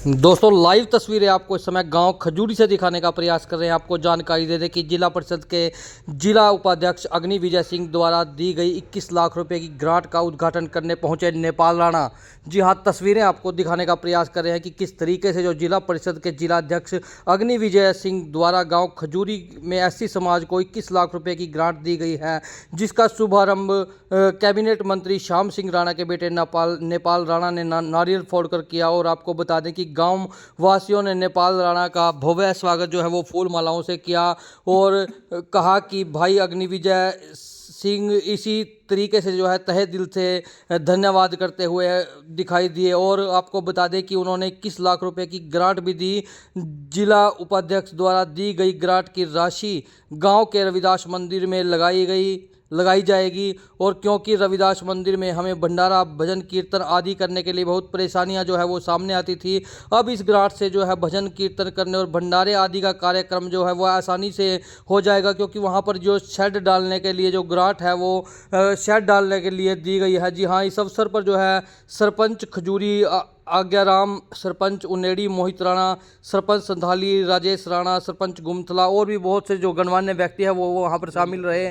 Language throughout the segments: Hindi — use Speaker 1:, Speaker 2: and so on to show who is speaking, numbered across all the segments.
Speaker 1: दोस्तों लाइव तस्वीरें आपको इस समय गांव खजूरी से दिखाने का प्रयास कर रहे हैं। आपको जानकारी दे दें कि जिला परिषद के जिला उपाध्यक्ष अग्नि विजय सिंह द्वारा दी गई 21 लाख रुपए की ग्रांट का उद्घाटन करने पहुंचे नेपाल राणा। जी हां, तस्वीरें आपको दिखाने का प्रयास कर रहे हैं कि किस तरीके से जो जिला परिषद के जिला अध्यक्ष अग्नि विजय सिंह द्वारा गाँव खजूरी में एससी समाज को 21 लाख रुपये की ग्रांट दी गई है, जिसका शुभारंभ कैबिनेट मंत्री श्याम सिंह राणा के बेटे नेपाल राणा ने नारियल फोड़कर किया। और आपको बता दें कि गांव वासियों ने नेपाल राणा का भव्य स्वागत जो है वो फूल मालाओं से किया और कहा कि भाई अग्नि विजय सिंह इसी तरीके से जो है तहे दिल से धन्यवाद करते हुए दिखाई दिए। और आपको बता दें कि उन्होंने 21 लाख रुपए की ग्रांट भी दी। जिला उपाध्यक्ष द्वारा दी गई ग्रांट की राशि गांव के रविदास मंदिर में लगाई जाएगी। और क्योंकि रविदास मंदिर में हमें भंडारा भजन कीर्तन आदि करने के लिए बहुत परेशानियां जो है वो सामने आती थी, अब इस ग्रांट से जो है भजन कीर्तन करने और भंडारे आदि का कार्यक्रम जो है वो आसानी से हो जाएगा, क्योंकि वहां पर जो शेड डालने के लिए जो ग्रांट है वो शेड डालने के लिए दी गई है। जी हाँ, इस अवसर पर जो है सरपंच खजूरी आज्ञाराम, सरपंच उनेड़ी मोहित राणा, सरपंच संधाली राजेश राणा, सरपंच गुमथला और भी बहुत से जो गणमान्य व्यक्ति हैं वो वहाँ पर शामिल रहे।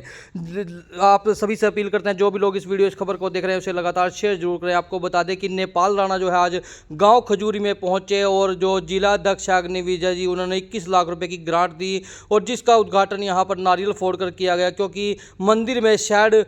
Speaker 1: आप सभी से अपील करते हैं जो भी लोग इस वीडियो इस खबर को देख रहे हैं उसे लगातार शेयर जरूर करें। आपको बता दें कि नेपाल राणा जो है आज गांव खजूरी में पहुंचे और जो जिला अध्यक्ष अग्नि विजय जी उन्होंने 21 लाख रुपए की ग्रांट दी और जिसका उद्घाटन यहाँ पर नारियल फोड़कर किया गया, क्योंकि मंदिर में शेड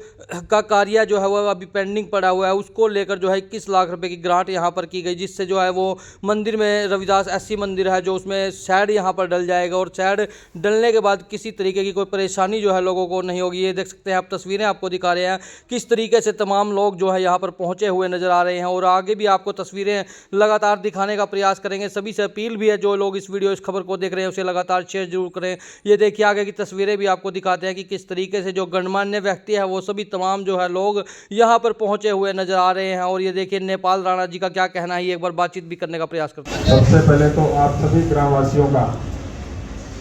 Speaker 1: का कार्य जो है वो अभी पेंडिंग पड़ा हुआ है। उसको लेकर जो है 21 लाख रुपए की ग्रांट यहाँ पर की गई, जिससे जो है वो मंदिर में रविदास एससी मंदिर है जो उसमें शेड यहाँ पर डल जाएगा और शेड डलने के बाद किसी तरीके की कोई परेशानी जो है लोगों को नहीं होगी। ये देख सकते हैं आप, तस्वीरें आपको दिखा रहे हैं किस तरीके से तमाम लोग जो है यहाँ पर पहुंचे हुए नजर आ रहे हैं और आगे भी आपको तस्वीरें लगातार दिखाने का प्रयास करेंगे। सभी से अपील भी है जो लोग इस वीडियो इस खबर को देख रहे हैं उसे लगातार शेयर जरूर करें। ये देखिए आगे की तस्वीरें भी आपको दिखाते हैं कि किस तरीके से जो गणमान्य व्यक्ति है वो सभी तमाम जो है लोग यहाँ पर पहुंचे हुए नजर आ रहे हैं। और ये देखिए नेपाल राणा जी का क्या कहना है, एक बार बातचीत भी करने का प्रयास करते हैं।
Speaker 2: सबसे पहले तो आप सभी ग्रामवासियों का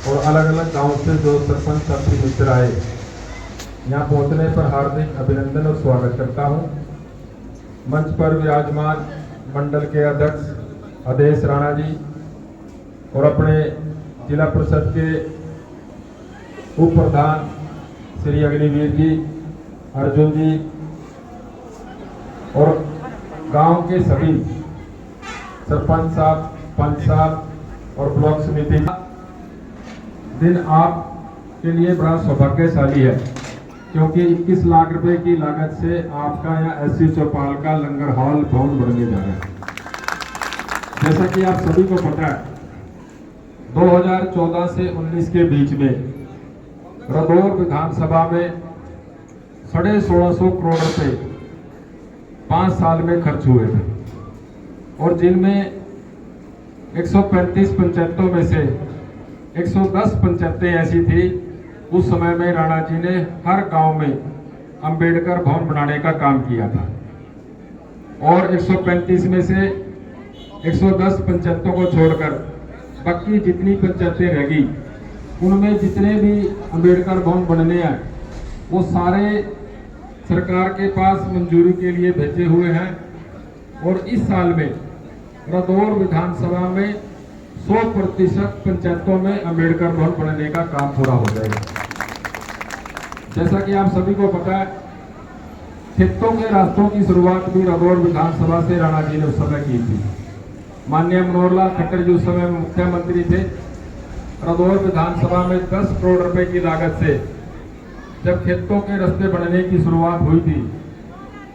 Speaker 2: और अलग अलग गांव से जो सरपंच साथी मित्र आए यहाँ पहुंचने पर हार्दिक अभिनंदन और स्वागत करता हूं। मंच पर विराजमान मंडल के अध्यक्ष आदेश राणा जी और अपने जिला परिषद के उप प्रधान श्री अग्निवीर जी, अर्जुन जी और गांव के सभी सरपंच साहब, पंच साहब और ब्लॉक समिति। दिन आपके लिए बड़ा सौभाग्यशाली है क्योंकि 21 लाख रुपए की लागत से आपका यहाँ एससी चौपाल का लंगर हॉल भवन बनने जा रहा है। जैसा कि आप सभी को पता है, 2014 से 19 के बीच में रदौर विधानसभा में 1650 करोड़ रुपए 5 साल में खर्च हुए थे और जिनमें 135 पंचायतों में से 110 पंचायतें ऐसी थी उस समय में राणा जी ने हर गांव में अंबेडकर भवन बनाने का काम किया था। और 135 में से 110 पंचायतों को छोड़कर बाकी जितनी पंचायतें रह गई उनमें जितने भी अंबेडकर भवन बनने हैं वो सारे सरकार के पास मंजूरी के लिए भेजे हुए हैं। और इस साल में रदौर विधानसभा में 100% पंचायतों में अंबेडकर भवन बनने का काम पूरा हो जाएगा। जैसा कि आप सभी को पता है, खेतों के रास्तों की शुरुआत भी रदौर विधानसभा से राणा जी ने उस समय की थी। माननीय मनोहर लाल खट्टर जी उस समय मुख्यमंत्री थे। रदौर विधानसभा में 10 करोड़ रुपए की लागत से जब खेतों के रास्ते बनने की शुरुआत हुई थी,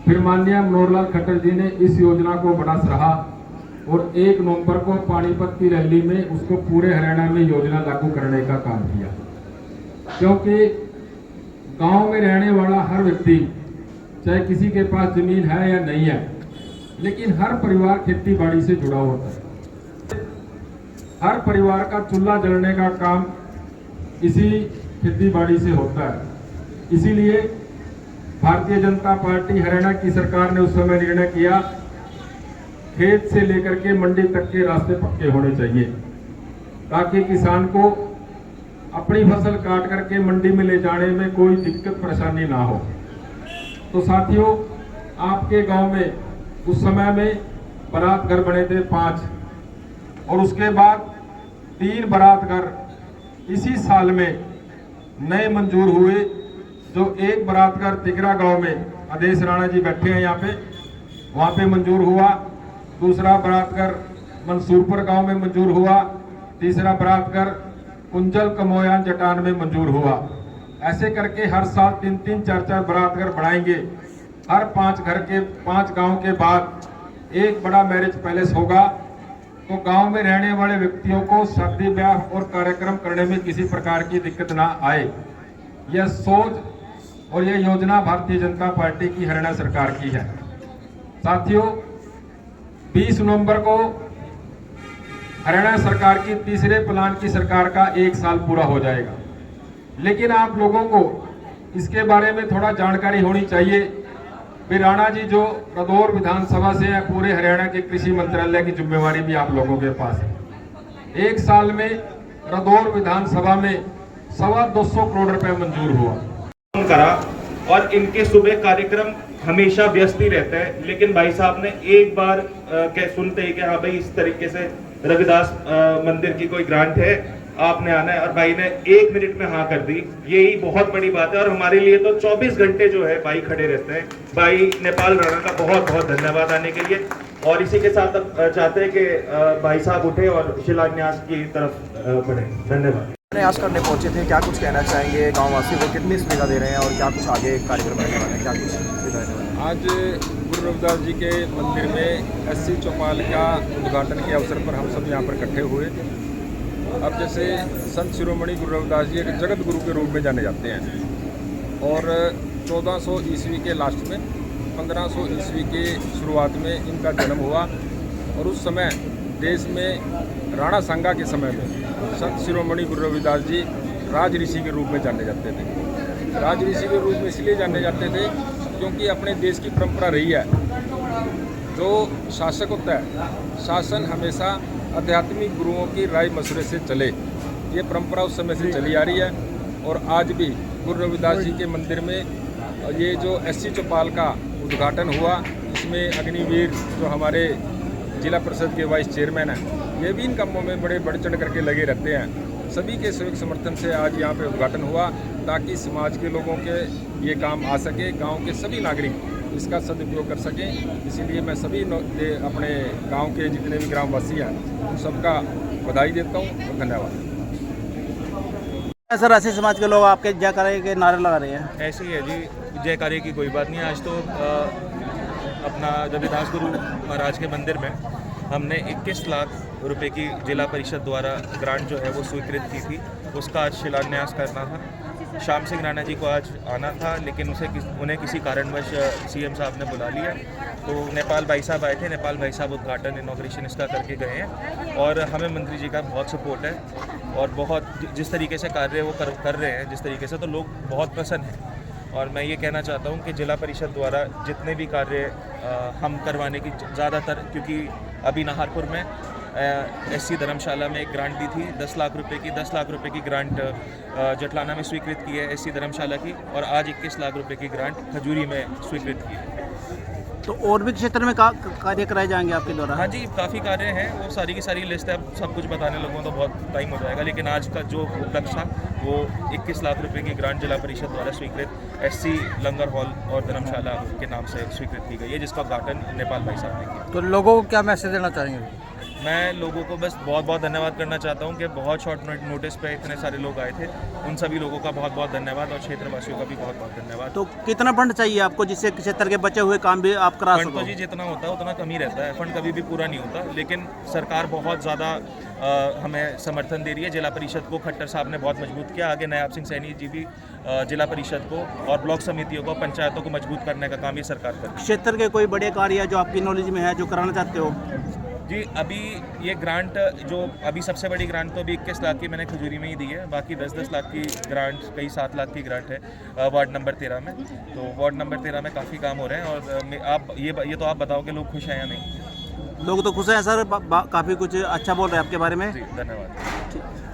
Speaker 2: फिर माननीय मनोहर लाल खट्टर जी ने इस योजना को बड़ा सराहा और 1 नवंबर को पानीपत की रैली में उसको पूरे हरियाणा में योजना लागू करने का काम किया। क्योंकि गांव में रहने वाला हर व्यक्ति, चाहे किसी के पास जमीन है या नहीं है, लेकिन हर परिवार खेती बाड़ी से जुड़ा होता है। हर परिवार का चूल्हा जलने का काम इसी खेती बाड़ी से होता है। इसीलिए भारतीय जनता पार्टी हरियाणा की सरकार ने उस समय निर्णय किया खेत से लेकर के मंडी तक के रास्ते पक्के होने चाहिए ताकि किसान को अपनी फसल काट करके मंडी में ले जाने में कोई दिक्कत परेशानी ना हो। तो साथियों, आपके गांव में उस समय में बारात घर बने थे 5 और उसके बाद 3 बरातघर इसी साल में नए मंजूर हुए। जो एक बरातघर तिगरा गांव में आदेश राणा जी बैठे हैं यहाँ पे, वहाँ पे मंजूर हुआ। दूसरा बरातघर मंसूरपुर गांव में मंजूर हुआ। तीसरा बरातघर कुंजल कमोयान जटान में मंजूर हुआ। ऐसे करके हर साल 3-3, 4-4 बरातघर बढ़ाएंगे। हर 5 गांव के बाद एक बड़ा मैरिज पैलेस होगा, तो गांव में रहने वाले व्यक्तियों को शादी ब्याह और कार्यक्रम करने में किसी प्रकार की दिक्कत ना आए। यह सोच और यह योजना भारतीय जनता पार्टी की हरियाणा सरकार की है। साथियों, 20 नवंबर को हरियाणा सरकार की तीसरे प्लान की सरकार का 1 साल पूरा हो जाएगा, लेकिन आप लोगों को इसके बारे में थोड़ा जानकारी होनी चाहिए। राणा जी जो रदौर विधानसभा से है, पूरे हरियाणा के कृषि मंत्रालय की जिम्मेवारी भी आप लोगों के पास है। 1 साल में रदौर विधानसभा में 225 करोड़ रुपए मंजूर हुआ
Speaker 3: करा, और इनके सुबह कार्यक्रम हमेशा व्यस्त ही रहते हैं। लेकिन भाई साहब ने एक बार सुनते ही कि हाँ भाई इस तरीके से रविदास मंदिर की कोई ग्रांट है, आपने आना है, और भाई ने 1 मिनट में हाँ कर दी। यही बहुत बड़ी बात है, और हमारे लिए तो 24 घंटे जो है भाई खड़े रहते हैं। भाई नेपाल राणा का बहुत बहुत धन्यवाद आने के लिए। और इसी के साथ अब चाहते हैं कि भाई साहब उठे और शिलान्यास की तरफ बढ़े। धन्यवाद।
Speaker 4: प्रयास करने पहुंचे थे, क्या कुछ कहना चाहेंगे गाँव वासियों को, कितनी सुविधा दे रहे हैं और क्या कुछ आगे कार्यक्रम रहने वाले हैं, क्या कुछ सुविधा देने वाले हैं?
Speaker 5: आज गुरु रविदास जी के मंदिर में एससी चौपाल का उद्घाटन के अवसर पर हम सब यहाँ पर इकट्ठे हुए। अब जैसे संत शिरोमणि गुरु रविदास जी एक जगत गुरु के रूप में जाने जाते हैं, और 1400 ईस्वी के लास्ट में 1500 ईस्वी के शुरुआत में इनका जन्म हुआ। और उस समय देश में राणा सांगा के समय में संत शिरोमणि गुरु रविदास जी राज ऋषि के रूप में जाने जाते थे। राज ऋषि के रूप में इसलिए जाने जाते थे क्योंकि अपने देश की परंपरा रही है, जो शासक होता है, शासन हमेशा आध्यात्मिक गुरुओं की राय मशवरे से चले। ये परंपरा उस समय से चली आ रही है। और आज भी गुरु रविदास जी के मंदिर में ये जो एससी चौपाल का उद्घाटन हुआ, इसमें अग्निवीर जो हमारे जिला परिषद के वाइस चेयरमैन हैं, ये भी इन कामों में बड़े बढ़ चढ़ करके लगे रहते हैं। सभी के सहयोग समर्थन से आज यहाँ पे उद्घाटन हुआ, ताकि समाज के लोगों के ये काम आ सके, गांव के सभी नागरिक इसका सदुपयोग कर सकें। इसीलिए मैं सभी अपने गांव के जितने भी ग्रामवासी हैं उन सबका बधाई देता हूँ और धन्यवाद।
Speaker 4: सर, ऐसे समाज के लोग आपके जयकारे के नारे लगा रहे हैं?
Speaker 3: ऐसे ही है जी, जयकारे की कोई बात नहीं। आज तो अपना रविदास गुरु महाराज के मंदिर में हमने 21 लाख रुपए की जिला परिषद द्वारा ग्रांट जो है वो स्वीकृत की थी, उसका आज शिलान्यास करना था। श्याम सिंह राणा जी को आज आना था, लेकिन उन्हें किसी कारणवश सीएम साहब ने बुला लिया, तो नेपाल भाई साहब आए थे। नेपाल भाई साहब उद्घाटन इनॉग्रेशन इसका करके गए हैं, और हमें मंत्री जी का बहुत सपोर्ट है, और बहुत जिस तरीके से कार्य वो कर रहे हैं जिस तरीके से, तो लोग बहुत प्रसन्न हैं। और मैं ये कहना चाहता हूँ कि जिला परिषद द्वारा जितने भी कार्य हम करवाने की ज़्यादातर, क्योंकि अभी नाहरपुर में एससी धर्मशाला में एक ग्रांट दी थी 10 लाख रुपए की, 10 लाख रुपए की ग्रांट जटलाना में स्वीकृत की है एससी धर्मशाला की, और आज 21 लाख रुपए की ग्रांट खजूरी में स्वीकृत की है।
Speaker 4: तो और भी क्षेत्र में कार्य कराए जाएंगे आपके द्वारा?
Speaker 3: हाँ जी, काफ़ी कार्य हैं, वो सारी की सारी लिस्ट है। अब सब कुछ बताने लगूँ तो बहुत टाइम हो जाएगा, लेकिन आज का जो उपलक्ष्य था वो 21 लाख रुपए की ग्रांट जिला परिषद द्वारा स्वीकृत एससी लंगर हॉल और धर्मशाला के नाम से स्वीकृत की गई है, जिसका उद्घाटन नेपाल भाई साहब ने किया।
Speaker 1: तो लोगों को क्या मैसेज देना चाहेंगे?
Speaker 3: मैं लोगों को बस बहुत बहुत धन्यवाद करना चाहता हूं कि बहुत शॉर्ट नोटिस पे इतने सारे लोग आए थे। उन सभी लोगों का बहुत बहुत धन्यवाद, और क्षेत्रवासियों का भी बहुत बहुत धन्यवाद।
Speaker 4: तो कितना फंड चाहिए आपको जिससे क्षेत्र के बचे हुए काम भी आप करा सको?
Speaker 3: फंड तो जी जितना होता है उतना कम ही रहता है, फंड कभी भी पूरा नहीं होता, लेकिन सरकार बहुत ज़्यादा हमें समर्थन दे रही है। जिला परिषद को खट्टर साहब ने बहुत मजबूत किया, आगे नायब सिंह सैनी जी भी जिला परिषद को और ब्लॉक समितियों को, पंचायतों को मजबूत करने का काम ये सरकार कर रही है।
Speaker 4: क्षेत्र के कोई बड़े कार्य जो आपकी नॉलेज में है जो कराना चाहते हो?
Speaker 3: जी, अभी ये ग्रांट जो अभी सबसे बड़ी ग्रांट तो अभी 21 लाख की मैंने खजूरी में ही दी है, बाकी 10-10 लाख की ग्रांट, कई 7 लाख की ग्रांट है वार्ड नंबर 13 में। तो वार्ड नंबर 13 में काफ़ी काम हो रहे हैं, और आप ये तो आप बताओ कि लोग खुश हैं या नहीं?
Speaker 4: लोग तो खुश हैं सर, काफ़ी कुछ अच्छा बोल रहे हैं आपके बारे में।
Speaker 3: जी, धन्यवाद।